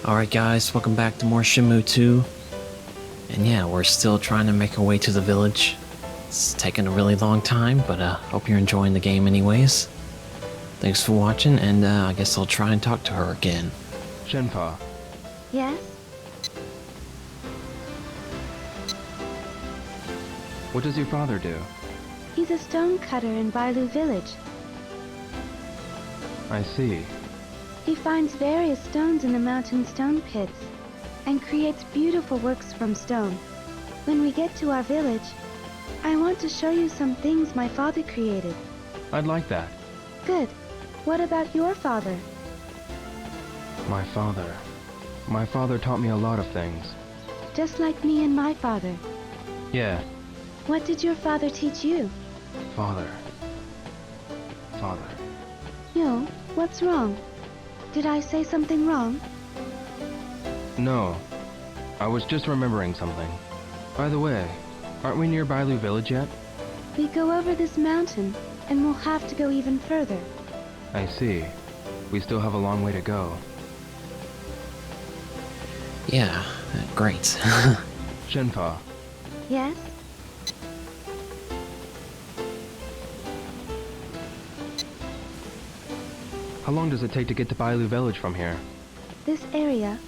Alright guys, welcome back to more Shenmue II. And yeah, we're still trying to make our way to the village. It's taken a really long time, but hope you're enjoying the game anyways. Thanks for watching, and I guess I'll try and talk to her again. Shenpa, Yes? what does your father do? He's a stone cutter in Bailu village. I see. He finds various stones in the mountain stone pits and creates beautiful works from stone. When we get to our village, I want to show you some things my father created. I'd like that. Good. What about your father? My father taught me a lot of things. Just like me and my father. Yeah, What did your father teach you? father. Yo, what's wrong? Did I say something wrong? No, I was just remembering something. By the way, aren't we near Bailu village yet? We go over this mountain, and we'll have to go even further. I see. We still have a long way to go. Yeah, great. Shenpa, Yes? how long does it take to get to Bailu village from here? This area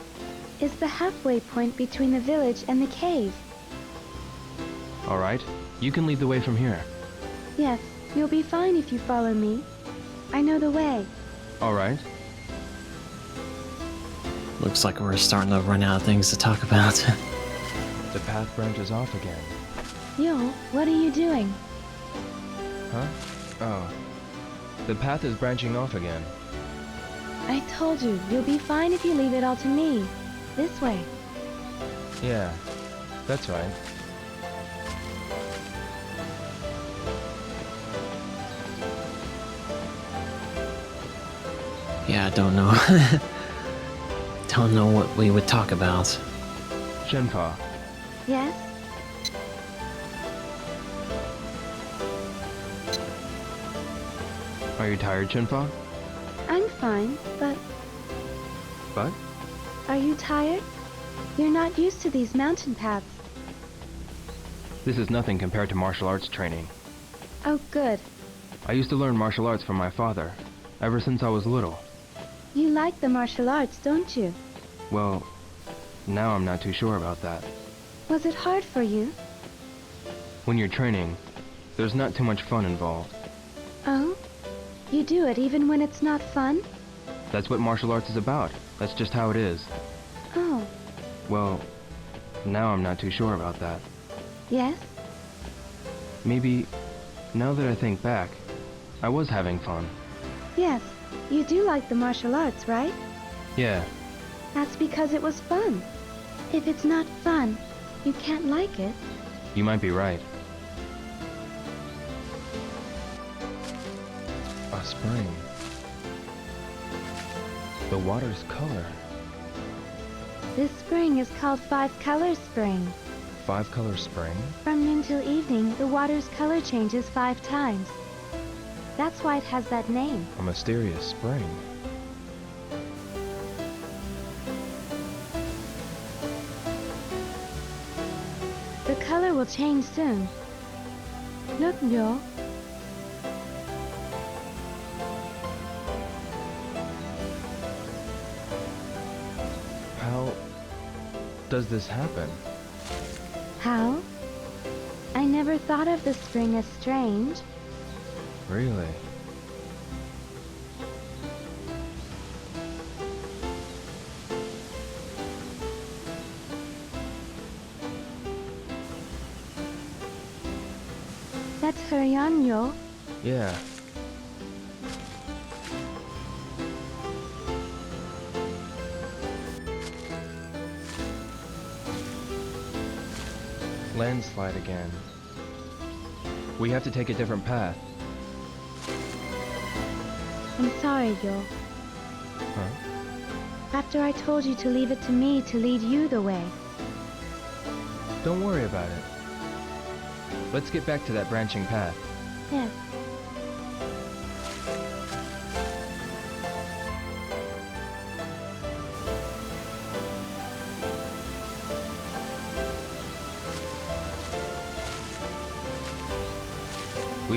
is the halfway point between the village and the cave. Alright, you can lead the way from here. Yes, you'll be fine if you follow me. I know the way. Alright. Looks like we're starting to run out of things to talk about. The path branches off again. Yo, what are you doing? Huh? Oh. The path is branching off again. I told you, you'll be fine if you leave it all to me. This way. Yeah, that's right. Yeah, I don't know. Don't know what we would talk about. Shenpa, Yes? are you tired, Shenpa? I'm fine, but But? are you tired? You're not used to these mountain paths. This is nothing compared to martial arts training. Oh, good. I used to learn martial arts from my father, ever since I was little. You like the martial arts, don't you? Well, now I'm not too sure about that. Was it hard for you? When you're training, there's not too much fun involved. Oh? You do it even when it's not fun? That's what martial arts is about. That's just how it is. Oh, Well, now I'm not too sure about that. yes? Maybe, now that I think back, I was having fun. Yes. You do like the martial arts, right? Yeah, That's because it was fun. If it's not fun, you can't like it. you might be right. A spring. The water's color. This spring is called Five Color Spring. 5-color spring? From noon till evening, the water's color changes 5 times. That's why it has that name. A mysterious spring. The color will change soon. Look, Yo. How does this happen? How? I never thought of the spring as strange. Really? That's Huryan, Yo. Yeah. Landslide again. We have to take a different path. I'm sorry, Yo. Huh? After I told you to leave it to me to lead you the way. Don't worry about it. Let's get back to that branching path. Yes.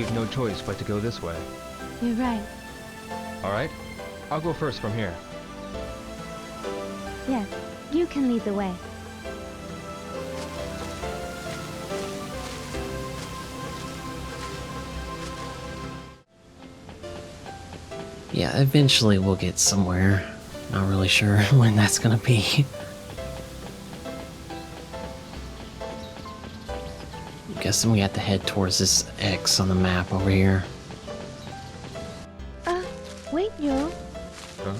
we've no choice but to go this way. You're right. Alright? I'll go first from here. Yes, you can lead the way. Yeah, eventually we'll get somewhere. Not really sure when that's gonna be. I'm guessing we have to head towards this X on the map over here. Wait, Yo. Huh?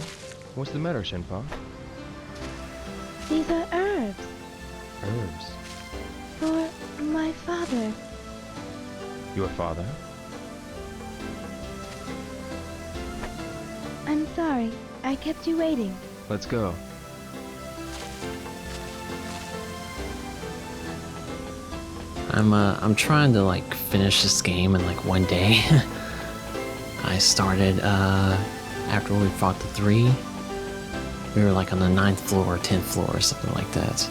What's the matter, Shenpa? These are herbs Herbs. for my father. Your father? I'm sorry, I kept you waiting. Let's go. I'm trying to like finish this game in like one day. I started after we fought the 3. We were like on the 9th floor or 10th floor or something like that.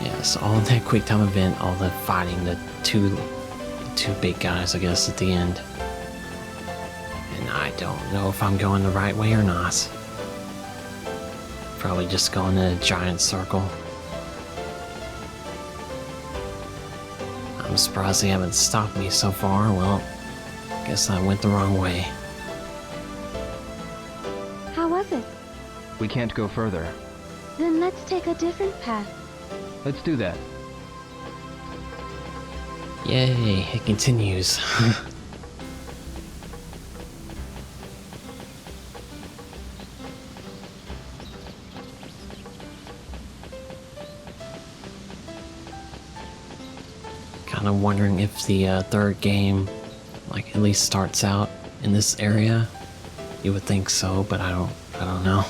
Yeah, so all that quick time event, all the fighting the two big guys, I guess, at the end. And I don't know if I'm going the right way or not. Probably just going in a giant circle. I'm surprised they haven't stopped me so far. Well, guess I went the wrong way. How was it? We can't go further. Then let's take a different path. Let's do that. Yay, it continues. Kind of wondering if the third game, like, at least starts out in this area. You would think so, but I don't know.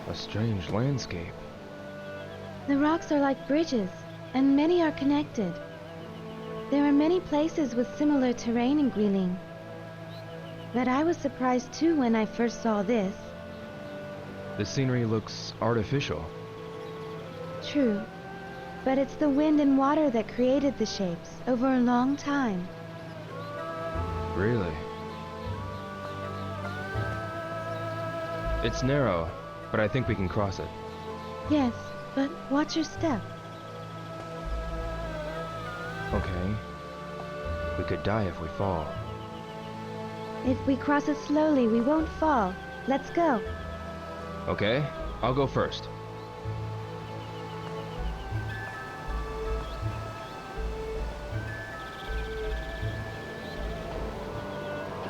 A strange landscape. The rocks are like bridges, and many are connected. There are many places with similar terrain in Guilin. But I was surprised too when I first saw this. The scenery looks artificial. True, but it's the wind and water that created the shapes over a long time. Really? It's narrow, but I think we can cross it. Yes, but watch your step. Okay. We could die if we fall. If we cross it slowly, we won't fall. Let's go. Okay, I'll go first.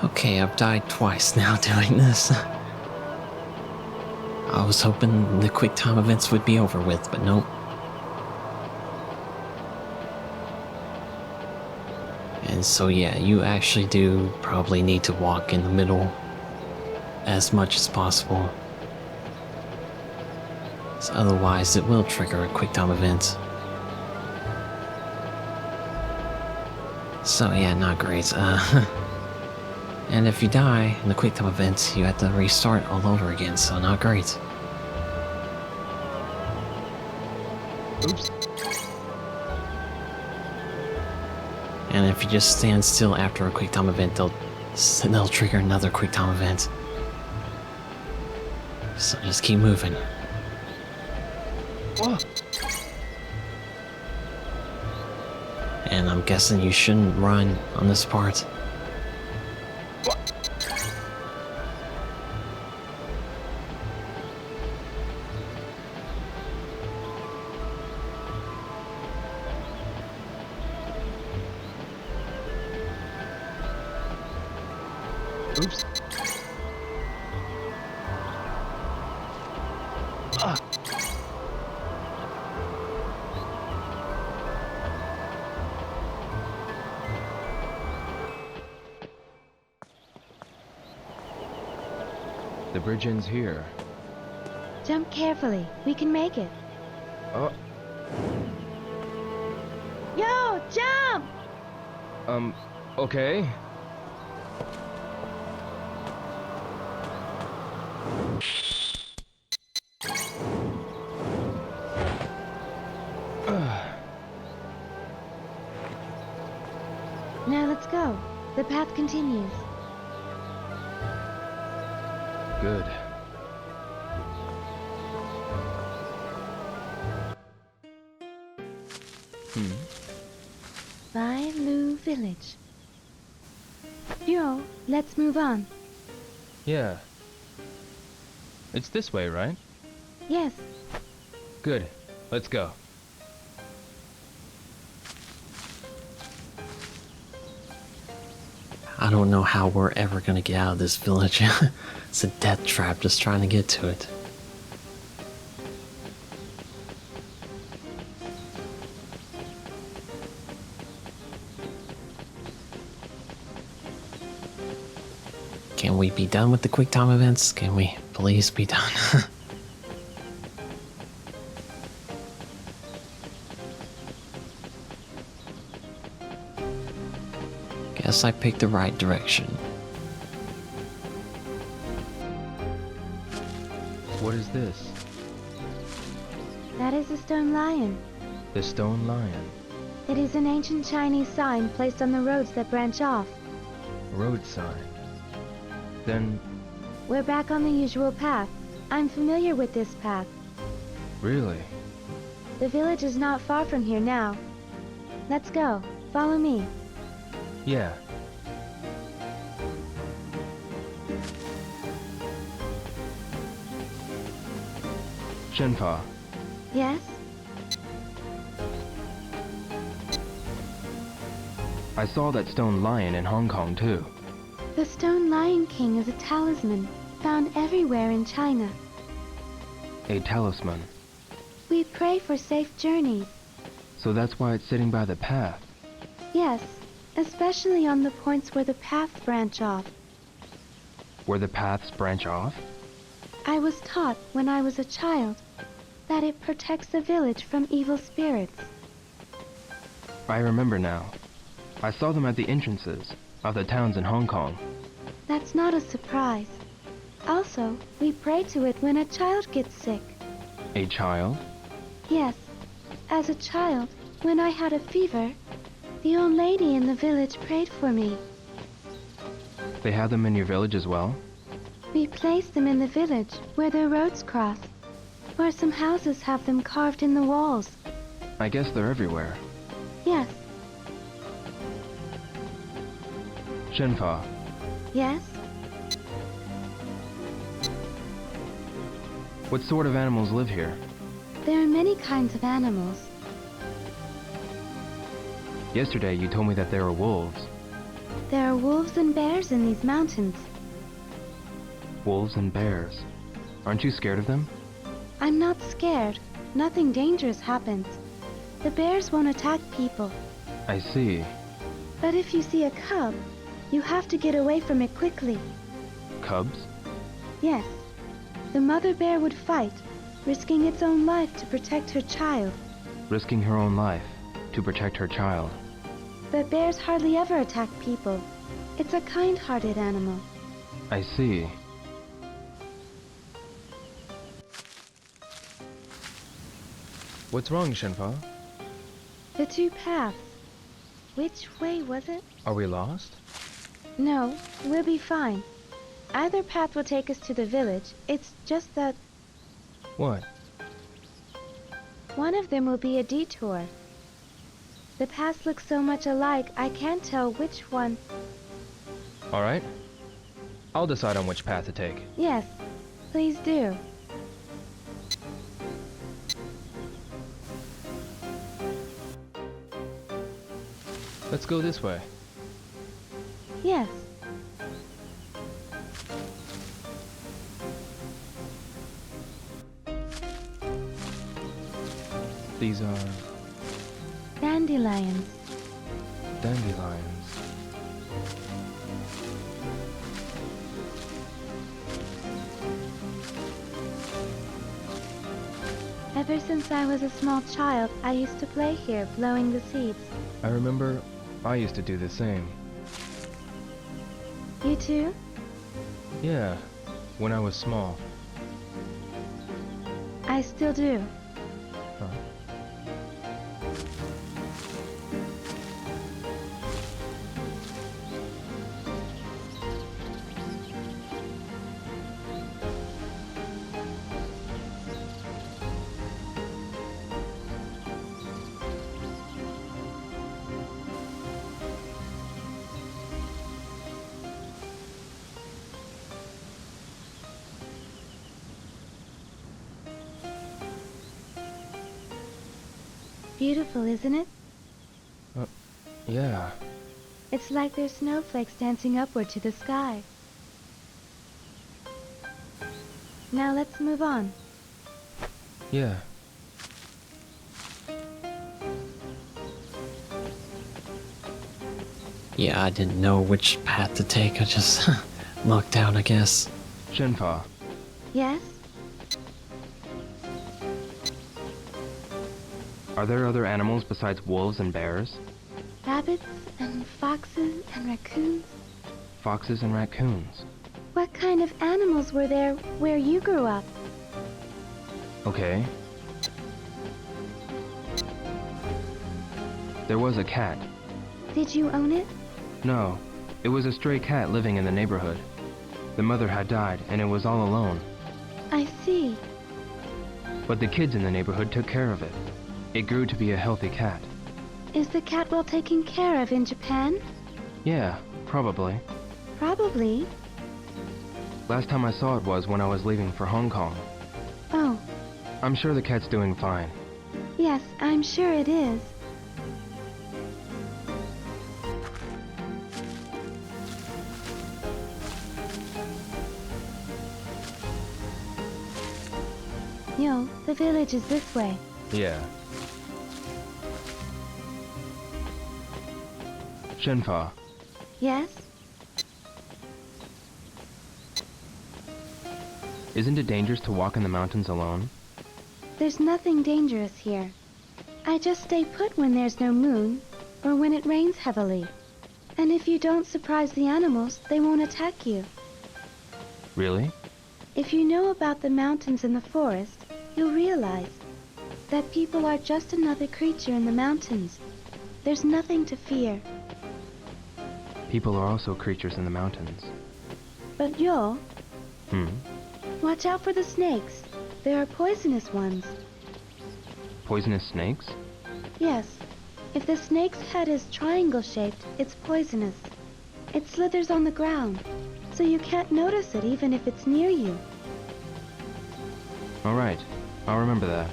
Okay, I've died twice now doing this. I was hoping the quick time events would be over with, but nope. And so yeah, you actually do probably need to walk in the middle as much as possible. So otherwise it will trigger a quick time event. So yeah, not great. And if you die in the quick time event, you have to restart all over again, so not great. Oops. And if you just stand still after a quick time event, they'll trigger another quick time event. So just keep moving. Oh. And I'm guessing you shouldn't run on this part. Oops. Ah. The bridge ends here. Jump carefully. We can make it. Oh, Yo, jump! Okay. Now let's go. The path continues. Good. Bailu Village. Yo, let's move on. Yeah. It's this way, right? Yes. Good. Let's go. I don't know how we're ever gonna get out of this village. It's a death trap just trying to get to it. Can we be done with the quick time events? Can we please be done? Guess I picked the right direction. What is this? That is a stone lion. The stone lion. It is an ancient Chinese sign placed on the roads that branch off. Road sign. Then, We're back on the usual path. I'm familiar with this path. really? The village is not far from here now. Let's go. Follow me. Yeah. Shenfa, Yes? I saw that stone lion in Hong Kong too. The Stone Lion King is a talisman found everywhere in China. A talisman. We pray for safe journeys. So that's why it's sitting by the path. Yes, especially on the points where the paths branch off. Where the paths branch off? I was taught when I was a child that it protects the village from evil spirits. I remember now. I saw them at the entrances of the towns in Hong Kong. That's not a surprise. Also, we pray to it when a child gets sick. A child? Yes, as a child, when I had a fever, the old lady in the village prayed for me. They have them in your village as well? We place them in the village where the roads cross, or some houses have them carved in the walls. I guess they're everywhere. Yes, Shenfa, yes? what sort of animals live here? There are many kinds of animals. Yesterday you told me that there were wolves. There are wolves and bears in these mountains. Wolves and bears. Aren't you scared of them? I'm not scared. Nothing dangerous happens. The bears won't attack people. I see. But if you see a cub, you have to get away from it quickly. Cubs? Yes. The mother bear would fight, risking its own life to protect her child. Risking her own life to protect her child. But bears hardly ever attack people. It's a kind-hearted animal. I see. What's wrong, Shenfa? The two paths. Which way was it? Are we lost? No, we'll be fine. Either path will take us to the village. It's just that What? one of them will be a detour. The paths look so much alike, I can't tell which one. Alright. I'll decide on which path to take. Yes, please do. Let's go this way. Yes. These are Dandelions. dandelions. Ever since I was a small child, I used to play here, blowing the seeds. I remember I used to do the same. You too? Yeah, when I was small. I still do. Huh? Beautiful, isn't it? Yeah. It's like there's snowflakes dancing upward to the sky. Now let's move on. Yeah. Yeah, I didn't know which path to take. I just lucked out, I guess. Shenfa, Yes? are there other animals besides wolves and bears? Rabbits and foxes and raccoons? Foxes and raccoons. What kind of animals were there where you grew up? Okay. There was a cat. Did you own it? No, it was a stray cat living in the neighborhood. The mother had died and it was all alone. I see. But the kids in the neighborhood took care of it. It grew to be a healthy cat. Is the cat well taken care of in Japan? Yeah, probably. Probably. Last time I saw it was when I was leaving for Hong Kong. Oh, I'm sure the cat's doing fine. yes, I'm sure it is. Yo, the village is this way. Yeah. Shenfa, Yes? isn't it dangerous to walk in the mountains alone? There's nothing dangerous here. I just stay put when there's no moon, or when it rains heavily. And if you don't surprise the animals, they won't attack you. Really? If you know about the mountains and the forest, you'll realize that people are just another creature in the mountains. There's nothing to fear. People are also creatures in the mountains. But Yo, Hmm? watch out for the snakes. There are poisonous ones. Poisonous snakes? Yes, if the snake's head is triangle-shaped, it's poisonous. It slithers on the ground, so you can't notice it even if it's near you. Alright, I'll remember that.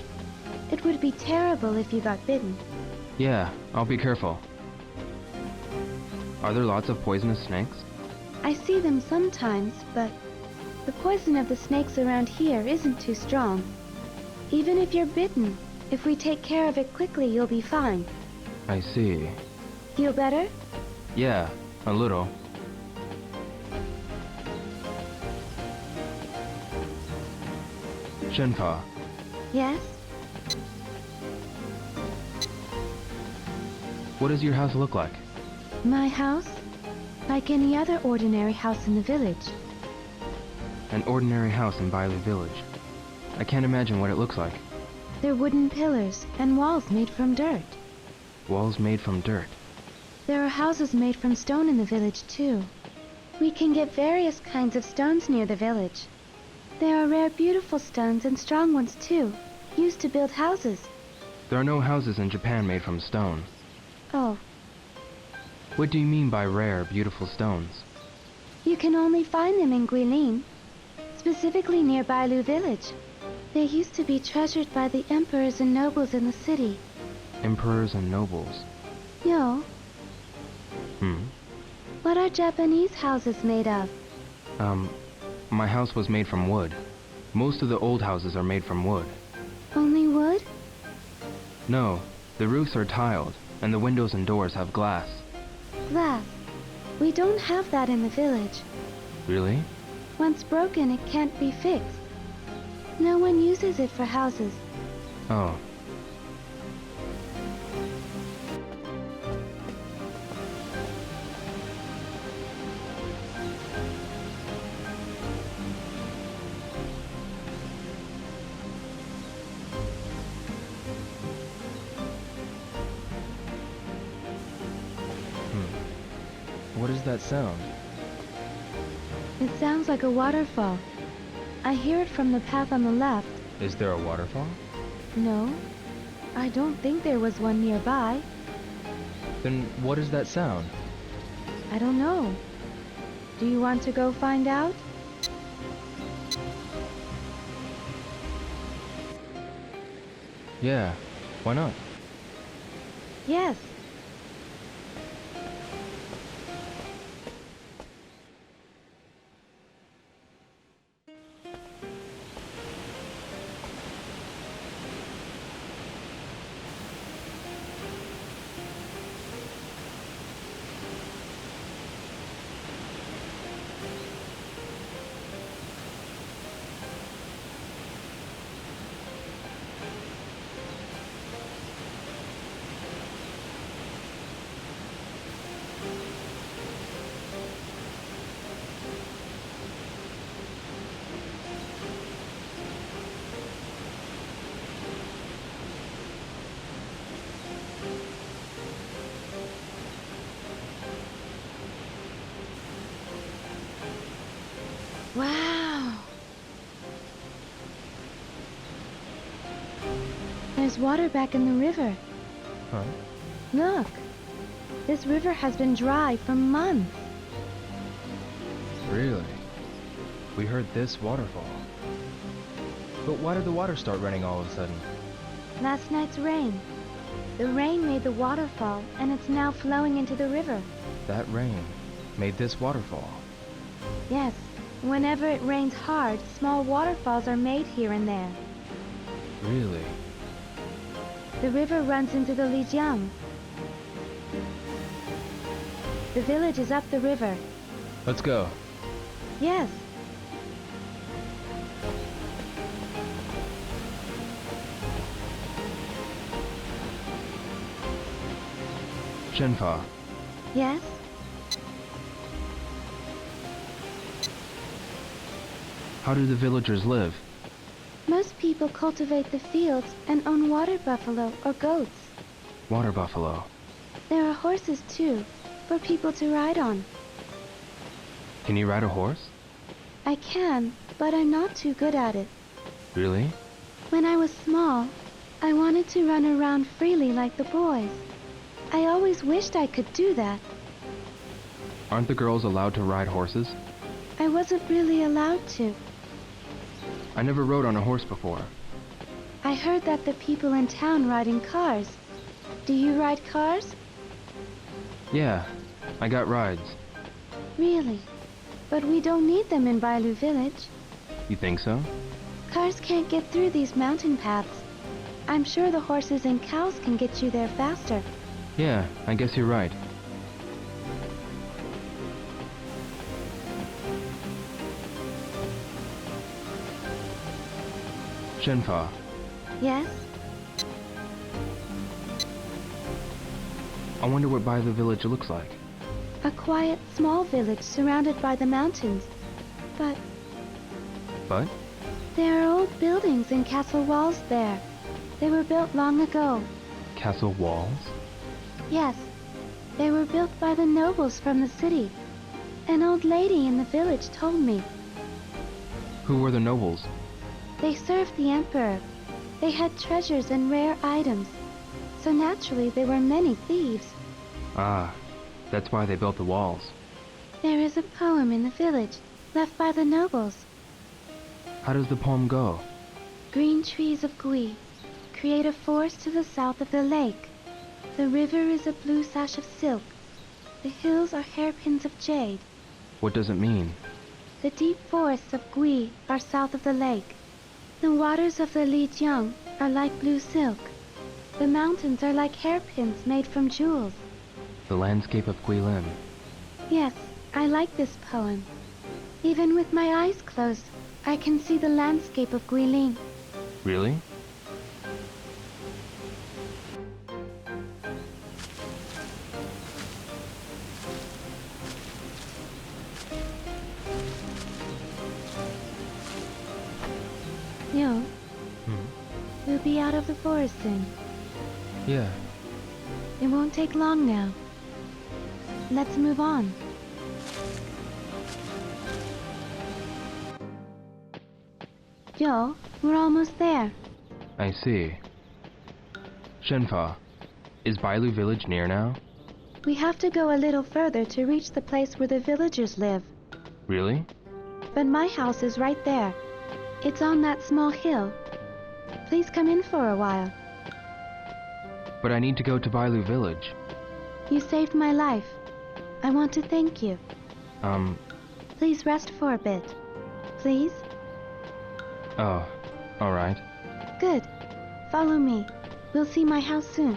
It would be terrible if you got bitten. Yeah, I'll be careful. Are there lots of poisonous snakes? I see them sometimes, but the poison of the snakes around here isn't too strong. Even if you're bitten, if we take care of it quickly, you'll be fine. I see. Feel better? Yeah, a little. Shenfa, Yes? what does your house look like? My house? Like any other ordinary house in the village. An ordinary house in Bailu Village. I can't imagine what it looks like. They're wooden pillars and walls made from dirt. Walls made from dirt. There are houses made from stone in the village, too. We can get various kinds of stones near the village. There are rare, beautiful stones and strong ones, too, used to build houses. There are no houses in Japan made from stone. Oh, What do you mean by rare, beautiful stones? you can only find them in Guilin, specifically near Bailu village. They used to be treasured by the emperors and nobles in the city. Emperors and nobles. Yo, Hmm? what are Japanese houses made of? My house was made from wood. Most of the old houses are made from wood. Only wood? No, the roofs are tiled, and the windows and doors have glass. Glass. We don't have that in the village. Really? Once broken, it can't be fixed. No one uses it for houses. Oh. What is that sound? It sounds like a waterfall. I hear it from the path on the left. Is there a waterfall? No, I don't think there was one nearby. Then what is that sound? I don't know. Do you want to go find out? Yeah, why not? Yes. Wow! There's water back in the river. Huh? Look! This river has been dry for months. Really? We heard this waterfall. But why did the water start running all of a sudden? Last night's rain. The rain made the waterfall, and it's now flowing into the river. That rain made this waterfall. Yes, whenever it rains hard, small waterfalls are made here and there. Really? The river runs into the Lijiang. The village is up the river. Let's go. Yes. Shenfa, Yes? how do the villagers live? Most people cultivate the fields and own water buffalo or goats. Water buffalo. There are horses too, for people to ride on. Can you ride a horse? I can, but I'm not too good at it. Really? When I was small, I wanted to run around freely like the boys. I always wished I could do that. Aren't the girls allowed to ride horses? I wasn't really allowed to. I never rode on a horse before. I heard that the people in town ride in cars. Do you ride cars? Yeah, I got rides. Really? But we don't need them in Bailu Village. You think so? Cars can't get through these mountain paths. I'm sure the horses and cows can get you there faster. Yeah, I guess you're right. Shenfa, Yes? I wonder what Bailu Village looks like. A quiet, small village surrounded by the mountains. But But? there are old buildings and castle walls there. They were built long ago. Castle walls? Yes, they were built by the nobles from the city. An old lady in the village told me. Who were the nobles? They served the emperor. They had treasures and rare items. So naturally there were many thieves. Ah, that's why they built the walls. There is a poem in the village, left by the nobles. How does the poem go? Green trees of Gui create a forest to the south of the lake. The river is a blue sash of silk. The hills are hairpins of jade. What does it mean? The deep forests of Gui are south of the lake. The waters of the Lijiang are like blue silk. The mountains are like hairpins made from jewels. The landscape of Guilin. Yes, I like this poem. Even with my eyes closed, I can see the landscape of Guilin. Really? Yo, we'll be out of the forest soon. Yeah. It won't take long now. Let's move on. Yo, we're almost there. I see. Shenfa, is Bailu village near now? We have to go a little further to reach the place where the villagers live. Really? But my house is right there. It's on that small hill. Please come in for a while. But I need to go to Bailu village. You saved my life. I want to thank you. Please rest for a bit. Please? Oh, alright. Good. Follow me. We'll see my house soon.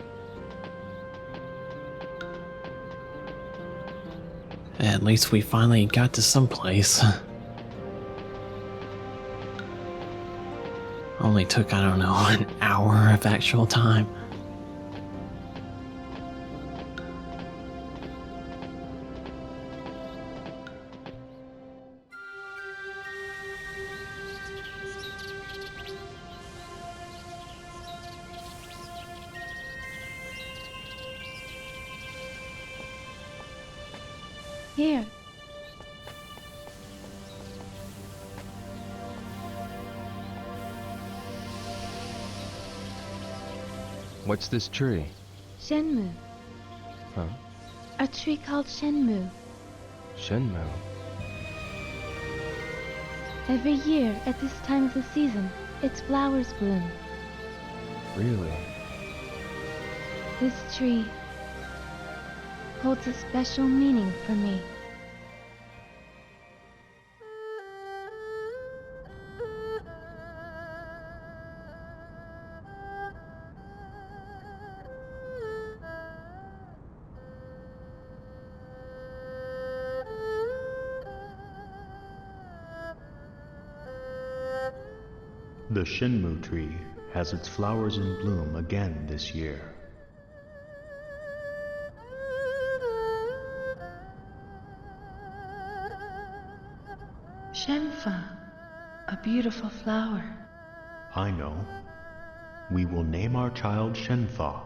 At least we finally got to some place. Only took, I don't know, an hour of actual time. Here. What's this tree? Shenmue. Huh? A tree called Shenmue. Shenmue. Every year, at this time of the season, its flowers bloom. Really? This tree holds a special meaning for me. The Shenmue tree has its flowers in bloom again this year. Shenfa, a beautiful flower. I know. We will name our child Shenfa.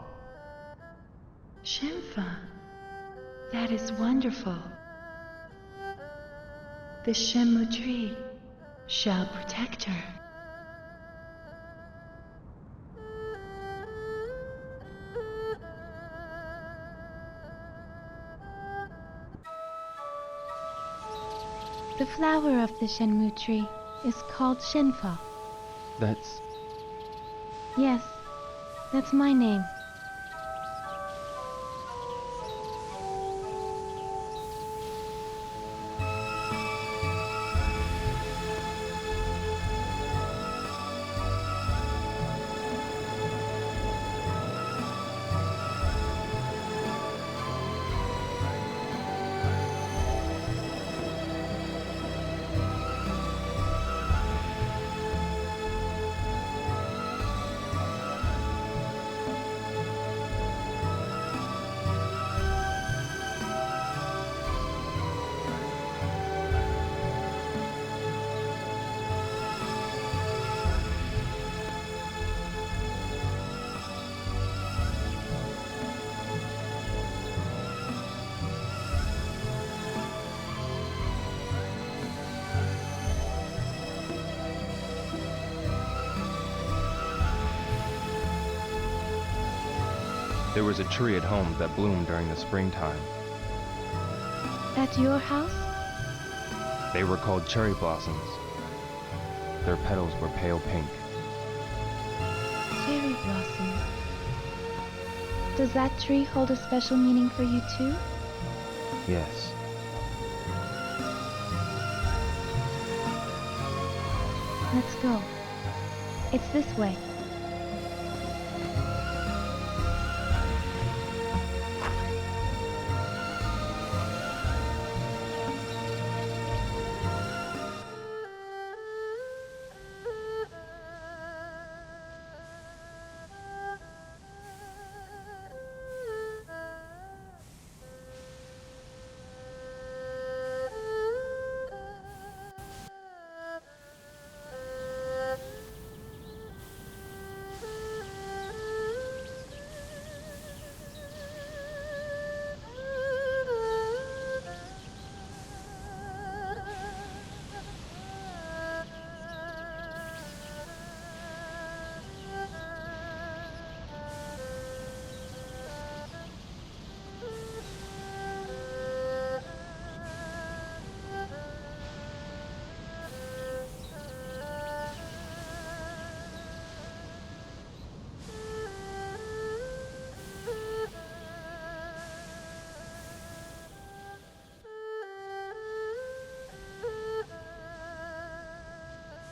Shenfa, that is wonderful. The Shenmue tree shall protect her. The flower of the Shenmue tree is called Shenfa. That's... Yes, that's my name. There was a tree at home that bloomed during the springtime. At your house? They were called cherry blossoms. Their petals were pale pink. Cherry blossoms. Does that tree hold a special meaning for you too? Yes. Let's go. It's this way.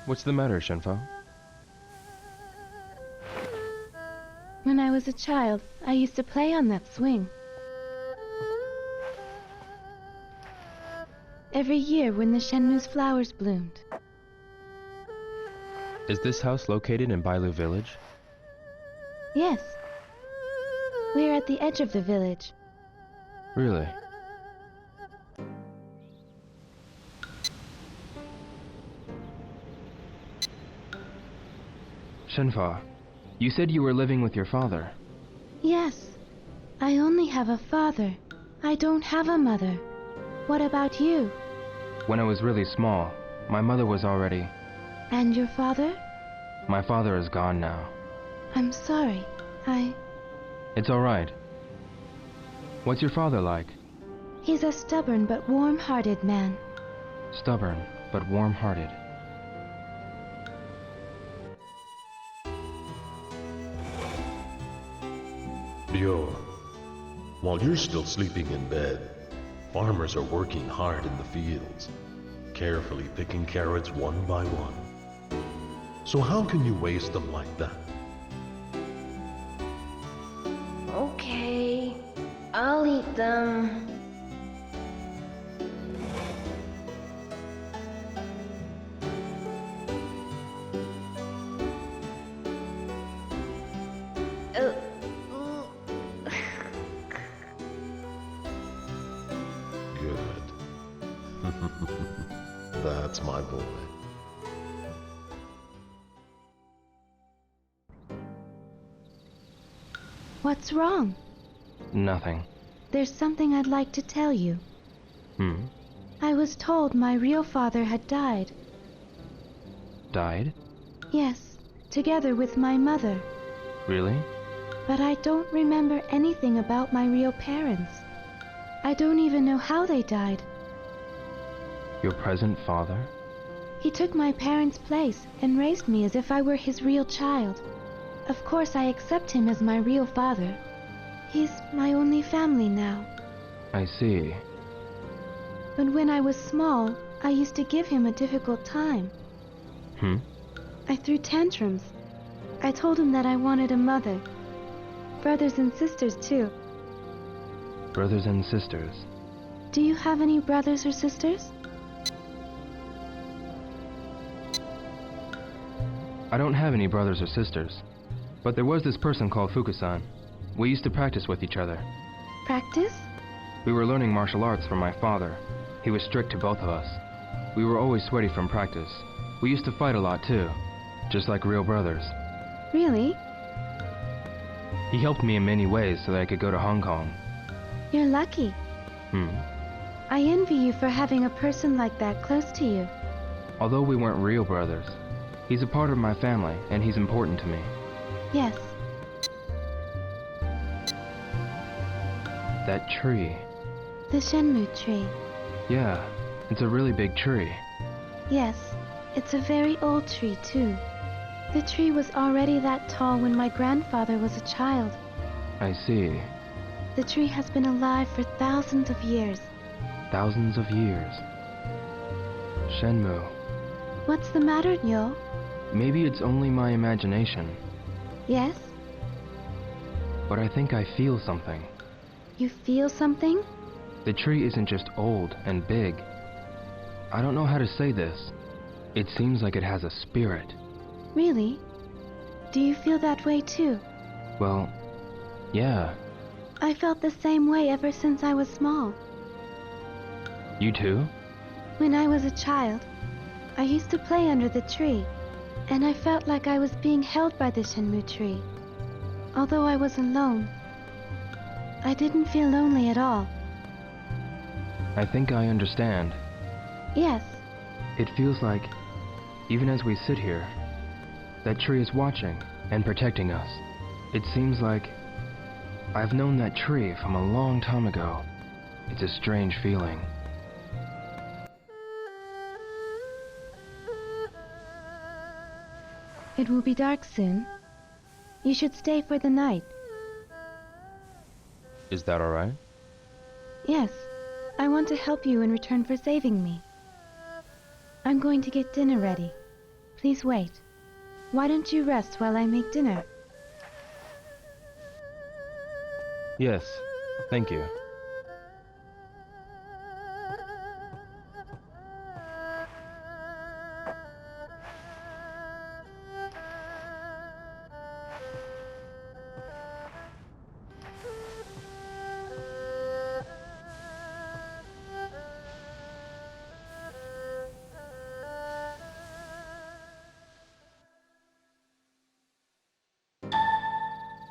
What's the matter, Shenfo? When I was a child, I used to play on that swing. Every year when the Shenmue's flowers bloomed. Is this house located in Bailu Village? Yes. We're at the edge of the village. Really? Shenfa, you said you were living with your father. Yes. I only have a father. I don't have a mother. What about you? When I was really small, my mother was already... And your father? My father is gone now. I'm sorry. It's alright. What's your father like? He's a stubborn but warm-hearted man. Stubborn, but warm-hearted. Yo, while you're still sleeping in bed, farmers are working hard in the fields, carefully picking carrots one by one. So how can you waste them like that? Okay, I'll eat them. Good. That's my boy. What's wrong? Nothing. There's something I'd like to tell you. I was told my real father had died. Died? Yes, together with my mother. Really? But I don't remember anything about my real parents. I don't even know how they died. Your present father? He took my parents' place and raised me as if I were his real child. Of course, I accept him as my real father. He's my only family now. I see. But when I was small, I used to give him a difficult time. I threw tantrums. I told him that I wanted a mother. Brothers and sisters, too. Brothers and sisters. Do you have any brothers or sisters? I don't have any brothers or sisters. But there was this person called Fukusan. We used to practice with each other. Practice? We were learning martial arts from my father. He was strict to both of us. We were always sweaty from practice. We used to fight a lot too, just like real brothers. Really? He helped me in many ways so that I could go to Hong Kong. You're lucky. I envy you for having a person like that close to you. Although we weren't real brothers, he's a part of my family and he's important to me. Yes. That tree. The Shenmue tree. Yeah, it's a really big tree. Yes, it's a very old tree, too. The tree was already that tall when my grandfather was a child. I see. The tree has been alive for thousands of years. Thousands of years. Shenmue. What's the matter, Yo? Maybe it's only my imagination, Yes? but I think I feel something. You feel something? The tree isn't just old and big. I don't know how to say this. It seems like it has a spirit. Really? Do you feel that way, too? Well, yeah. I felt the same way ever since I was small. You too? When I was a child, I used to play under the tree, and I felt like I was being held by the Shenmue tree. Although I was alone, I didn't feel lonely at all. I think I understand. Yes, It feels like, even as we sit here, that tree is watching and protecting us. It seems like I've known that tree from a long time ago. It's a strange feeling. it will be dark soon. You should stay for the night. Is that alright? Yes, I want to help you in return for saving me. I'm going to get dinner ready. Please wait. Why don't you rest while I make dinner? Yes, thank you.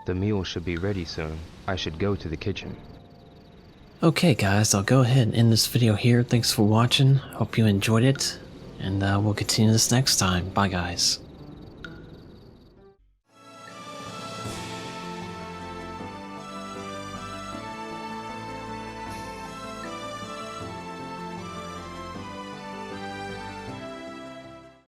The meal should be ready soon. I should go to the kitchen. Okay guys, I'll go ahead and end this video here. Thanks for watching. Hope you enjoyed it. And we'll continue this next time. Bye guys.